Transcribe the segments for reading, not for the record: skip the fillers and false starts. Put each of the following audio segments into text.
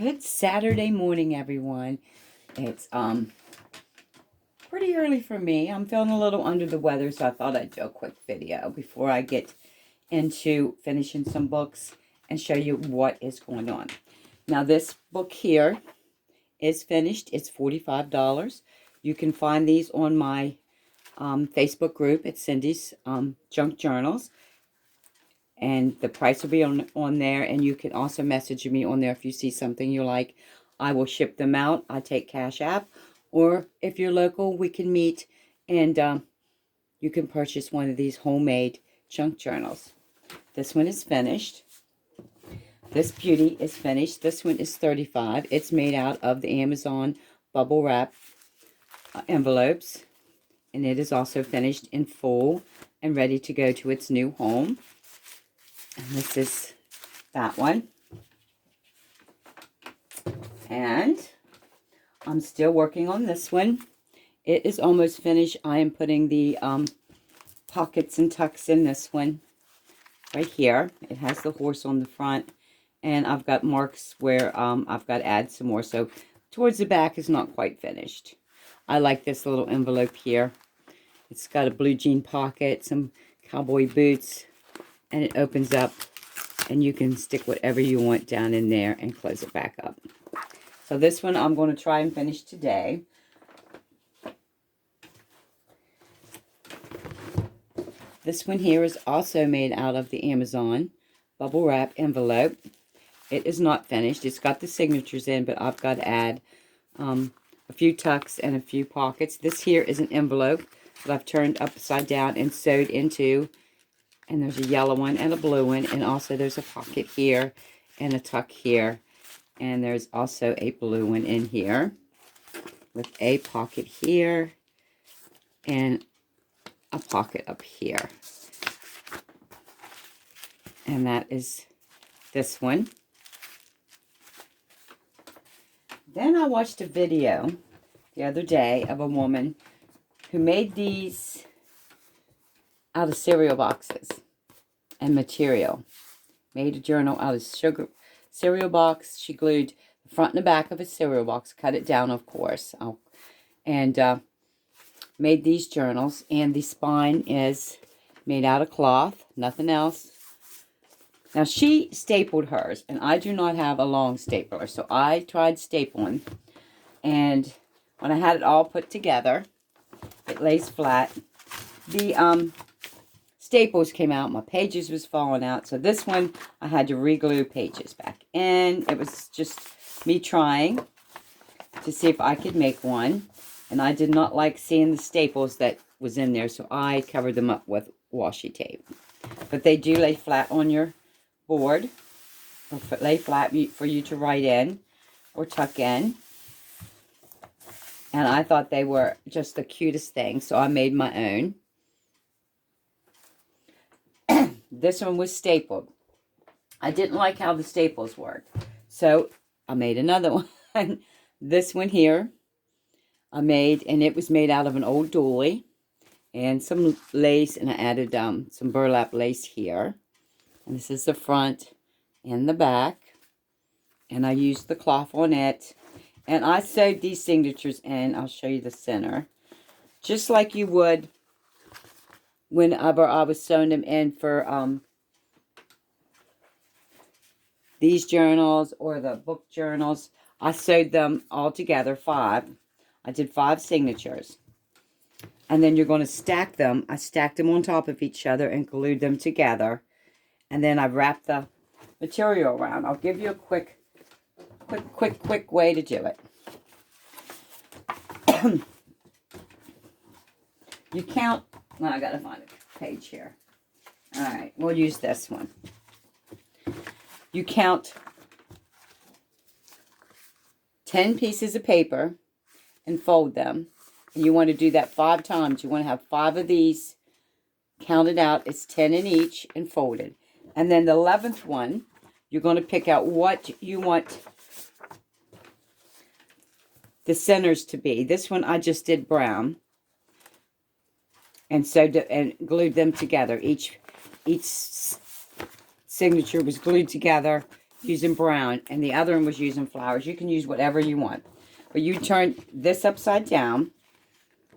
Good Saturday morning, everyone. It's pretty early for me. I'm feeling a little under the weather, so I thought I'd do a quick video before I get into finishing some books and show you what is going on. Now, this book here is finished. It's $45. You can find these on my Facebook group at Cindy's Junk Journals. And the price will be on there. And you can also message me on there if you see something you like. I will ship them out. I take Cash App. Or if you're local, we can meet and you can purchase one of these homemade junk journals. This one is finished. This beauty is finished. This one is $35. It's made out of the Amazon bubble wrap envelopes. And it is also finished in full and ready to go to its new home. And this is that one. And I'm still working on this one. It is almost finished. I am putting the pockets and tucks in this one right here. It has the horse on the front. And I've got marks where I've got to add some more. So towards the back is not quite finished. I like this little envelope here. It's got a blue jean pocket, some cowboy boots, and it opens up and you can stick whatever you want down in there and close it back up. So this one I'm going to try and finish today. This one here is also made out of the Amazon bubble wrap envelope. It is not finished. It's got the signatures in, but I've got to add a few tucks and a few pockets. This here is an envelope that I've turned upside down and sewed into. And there's a yellow one and a blue one. And also there's a pocket here and a tuck here. And there's also a blue one in here with a pocket here and a pocket up here. And that is this one. Then I watched a video the other day of a woman who made these out of cereal boxes and material. Made a journal out of cereal box. She glued the front and the back of a cereal box, cut it down, of course, and made these journals. And the spine is made out of cloth, nothing else. Now, she stapled hers, and I do not have a long stapler, so I tried stapling. And when I had it all put together, it lays flat. The staples came out. My pages was falling out. So this one, I had to re-glue pages back in. It was just me trying to see if I could make one. And I did not like seeing the staples that was in there, so I covered them up with washi tape. But they do lay flat on your board, or lay flat for you to write in or tuck in. And I thought they were just the cutest thing, so I made my own. This one was stapled. I didn't like how the staples worked, so I made another one. This one here I made, and it was made out of an old doily and some lace, and I added some burlap lace here. And this is the front and the back. And I used the cloth on it. And I sewed these signatures in. I'll show you the center. Just like you would whenever I was sewing them in for these journals or the book journals. I sewed them all together, 5. I did 5 signatures. And then you're going to stack them. I stacked them on top of each other and glued them together. And then I wrapped the material around. I'll give you a quick way to do it. You count. Well, I got to find a page here. All right, we'll use this one. You count 10 pieces of paper and fold them. And you want to do that 5 times. You want to have 5 of these counted out. It's 10 in each and folded. And then the 11th one, you're going to pick out what you want the centers to be. This one I just did brown. And sewed and glued them together. Each signature was glued together using brown, and the other one was using flowers. You can use whatever you want. But you turn this upside down,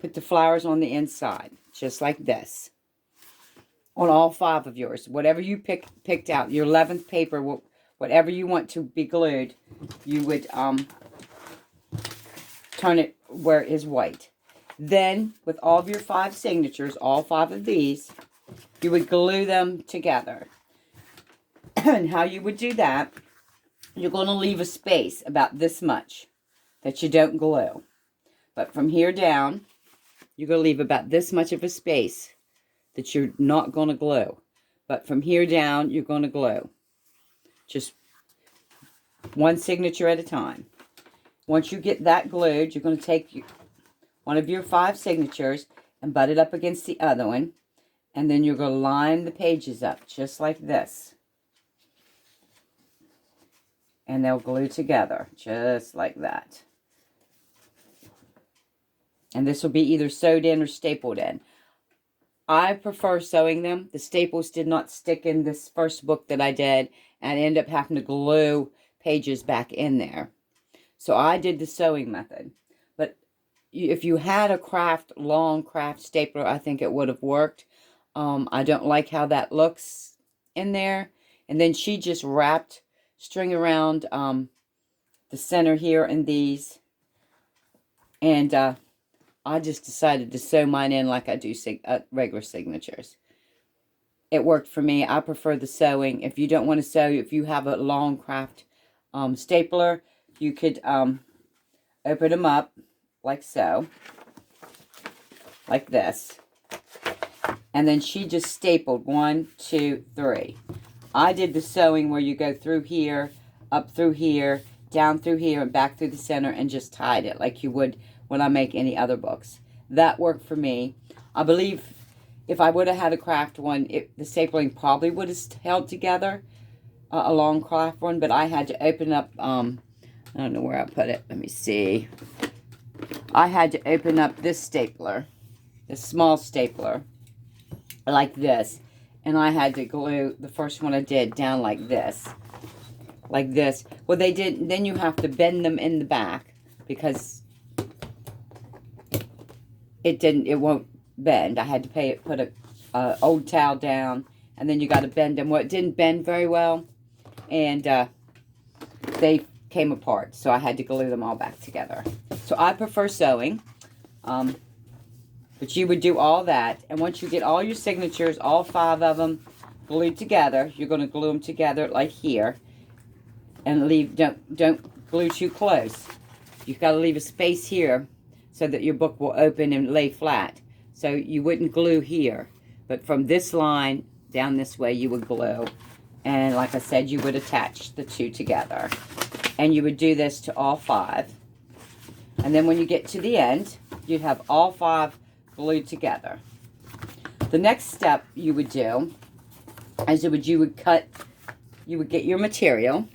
put the flowers on the inside, just like this. On all 5 of yours. Whatever you picked out, your 11th paper, whatever you want to be glued, you would turn it where it is white. Then, with all of your 5 signatures, all 5 of these, you would glue them together. And how you would do that, you're going to leave a space about this much that you don't glue. But from here down, you're going to leave about this much of a space that you're not going to glue. But from here down, you're going to glue. Just one signature at a time. Once you get that glued, you're going to take one of your 5 signatures and butt it up against the other one. And then you're going to line the pages up just like this. And they'll glue together just like that. And this will be either sewed in or stapled in. I prefer sewing them. The staples did not stick in this first book that I did, and I ended up having to glue pages back in there. So I did the sewing method. But if you had a long craft stapler, I think it would have worked. I don't like how that looks in there. And then she just wrapped string around the center here in these. And I just decided to sew mine in like I do regular signatures. It worked for me. I prefer the sewing. If you don't want to sew, if you have a long craft stapler, you could open them up like so. Like this. And then she just stapled 1, 2, 3. I did the sewing where you go through here, up through here, down through here, and back through the center, and just tied it like you would when I make any other books. That worked for me. I believe if I would have had a craft one, the stapling probably would have held together, a long craft one, but I had to open up, I don't know where I put it. Let me see. I had to open up this stapler, this small stapler, like this. And I had to glue the first one I did down like this. Like this. Well, they did. Then you have to bend them in the back because it won't bend. I had to put a old towel down, and then you got to bend them. Well, it didn't bend very well, and they came apart. So I had to glue them all back together. So I prefer sewing. But you would do all that, and once you get all your signatures, all 5 of them glued together, you're going to glue them together like here, and don't glue too close. You've got to leave a space here so that your book will open and lay flat. So you wouldn't glue here, but from this line down this way you would glue, and like I said, you would attach the 2 together, and you would do this to all 5, and then when you get to the end, you'd have all 5 glued together. The next step you would do is you would get your material,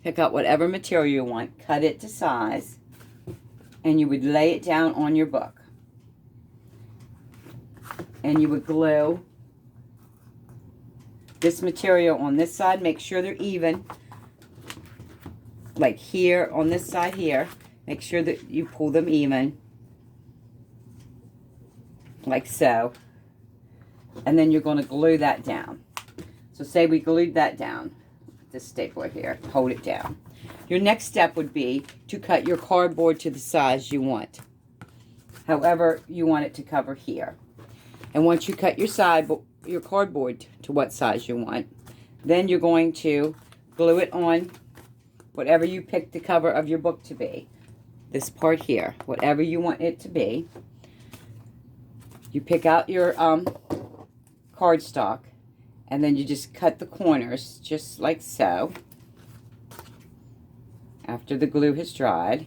pick out whatever material you want, cut it to size, and you would lay it down on your book. And you would glue this material on this side, make sure they're even, like here on this side here, make sure that you pull them even. Like so. And then you're going to glue that down. So say we glued that down. This stapler here. Hold it down. Your next step would be to cut your cardboard to the size you want. However you want it to cover here. And once you cut your cardboard to what size you want, then you're going to glue it on whatever you pick the cover of your book to be. This part here. Whatever you want it to be. You pick out your cardstock, and then you just cut the corners just like so after the glue has dried.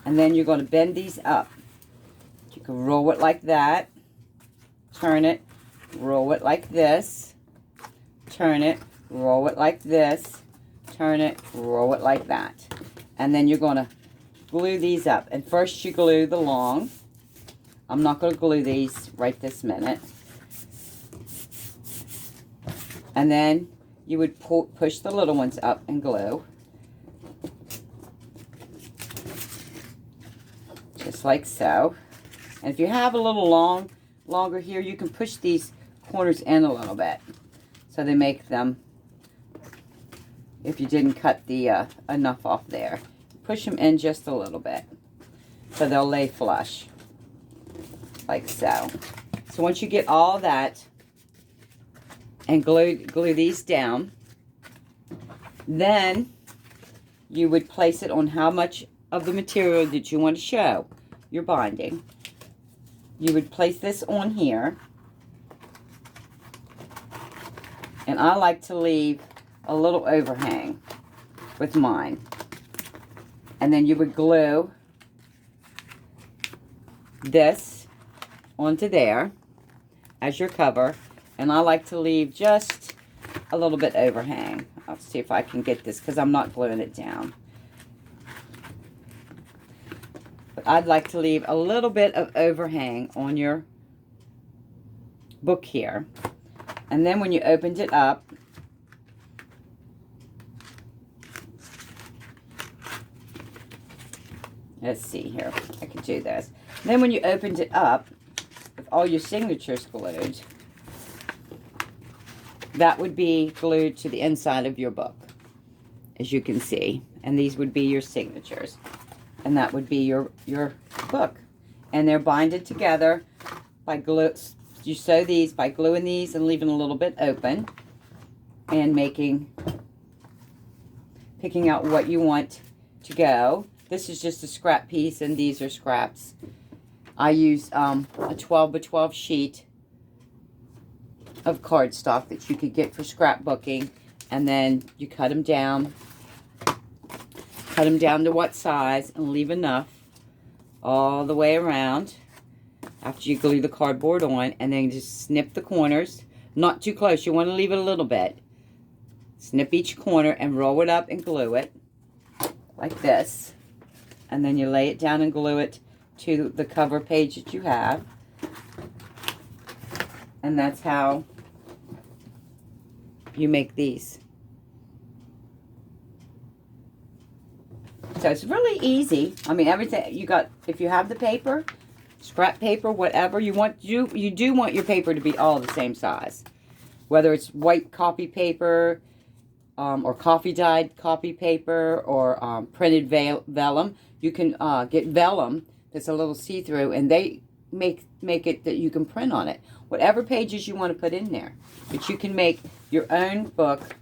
And then you're going to bend these up. You can roll it like that, turn it, roll it like this, turn it, roll it like this, turn it, roll it like that. And then you're going to glue these up. And first you glue the long. I'm not going to glue these right this minute. And then you would push the little ones up and glue. Just like so. And if you have a little longer here, you can push these corners in a little bit. So they make them, if you didn't cut the enough off there, push them in just a little bit. So they'll lay flush. Like so. So once you get all that and glue these down, then you would place it on how much of the material that you want to show your binding. You would place this on here. And I like to leave a little overhang with mine. And then you would glue this onto there as your cover. And I like to leave just a little bit overhang. I'll see if I can get this because I'm not gluing it down. But I'd like to leave a little bit of overhang on your book here. And then when you opened it up, let's see here, I can do this. And then when you opened it up, with all your signatures glued, that would be glued to the inside of your book, as you can see. And these would be your signatures. And that would be your book. And they're binded together by glue. You sew these by gluing these and leaving a little bit open. And picking out what you want to go. This is just a scrap piece and these are scraps. I use a 12 by 12 sheet of cardstock that you could get for scrapbooking. And then you cut them down. Cut them down to what size and leave enough all the way around after you glue the cardboard on, and then just snip the corners. Not too close. You want to leave it a little bit. Snip each corner and roll it up and glue it like this. And then you lay it down and glue it to the cover page that you have. And that's how you make these. So it's really easy. I mean, everything you got, if you have the paper, scrap paper, whatever you want, you do want your paper to be all the same size. Whether it's white copy paper, or coffee dyed copy paper, or printed vellum. You can get vellum that's a little see-through, and they make it that you can print on it. Whatever pages you want to put in there. But you can make your own book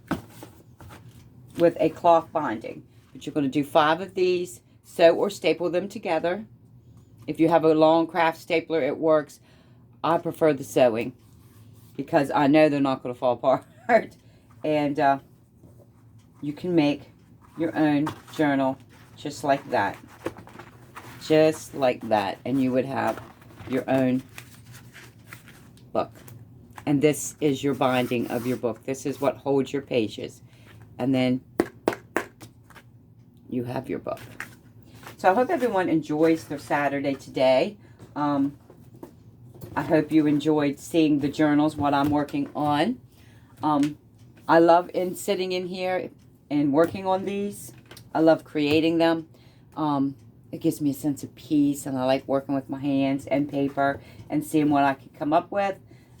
with a cloth binding. But you're going to do 5 of these, sew or staple them together. If you have a long craft stapler, it works. I prefer the sewing because I know they're not going to fall apart. And you can make your own journal just like that. Just like that. And you would have your own book. And this is your binding of your book. This is what holds your pages. And then you have your book. So I hope everyone enjoys their Saturday today. I hope you enjoyed seeing the journals, what I'm working on. I love sitting in here and working on these. I love creating them. It gives me a sense of peace, and I like working with my hands and paper and seeing what I can come up with.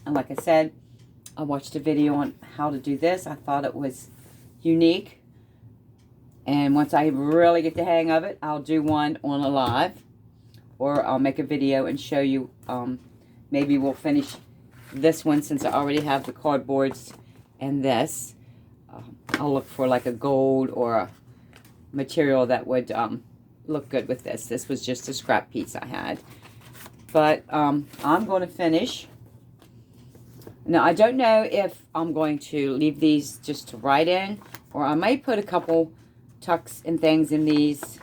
And like I said, I watched a video on how to do this. I thought it was unique. And once I really get the hang of it, I'll do one on a live. Or I'll make a video and show you. Maybe we'll finish this one since I already have the cardboards and this. I'll look for like a gold or a material that would look good with this. This was just a scrap piece I had. But I'm going to finish. Now, I don't know if I'm going to leave these just to write in, or I might put a couple tucks and things in these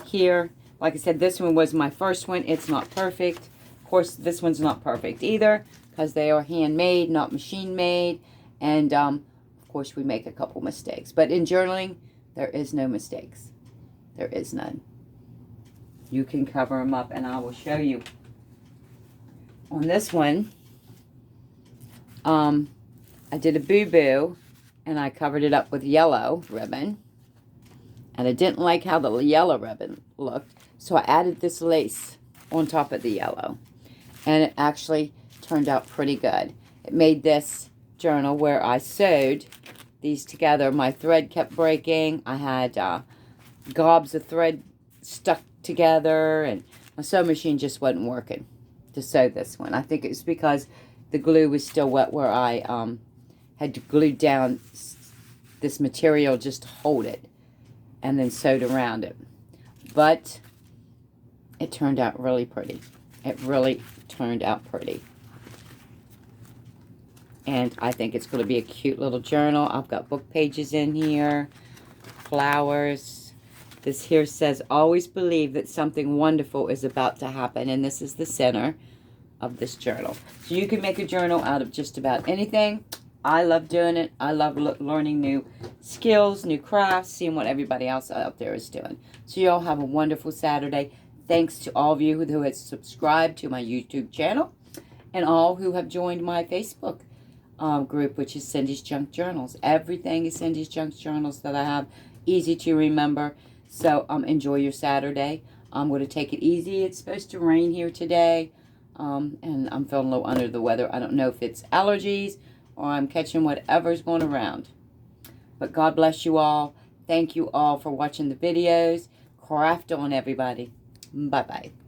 here. Like I said, this one was my first one. It's not perfect. Of course, this one's not perfect either because they are handmade, not machine made. And, of course, we make a couple mistakes. But in journaling, there is no mistakes. There is none. You can cover them up, and I will show you. On this one, I did a boo-boo, and I covered it up with yellow ribbon. And I didn't like how the yellow ribbon looked, so I added this lace on top of the yellow. And it actually turned out pretty good. It made this journal where I sewed these together. My thread kept breaking. I had gobs of thread stuck together, and my sewing machine just wasn't working to sew this one. I think it was because the glue was still wet where I had glued down this material just to hold it and then sewed around it. But it turned out really pretty. It really turned out pretty. And I think it's going to be a cute little journal. I've got book pages in here, flowers. This here says, always believe that something wonderful is about to happen. And this is the center of this journal. So you can make a journal out of just about anything. I love doing it. I love learning new skills, new crafts, seeing what everybody else out there is doing. So you all have a wonderful Saturday. Thanks to all of you who have subscribed to my YouTube channel and all who have joined my Facebook group, which is Cindy's Junk Journals. Everything is Cindy's Junk Journals that I have. Easy to remember. So enjoy your Saturday. I'm going to take it easy. It's supposed to rain here today. And I'm feeling a little under the weather. I don't know if it's allergies or I'm catching whatever's going around. But God bless you all. Thank you all for watching the videos. Craft on, everybody. Bye-bye.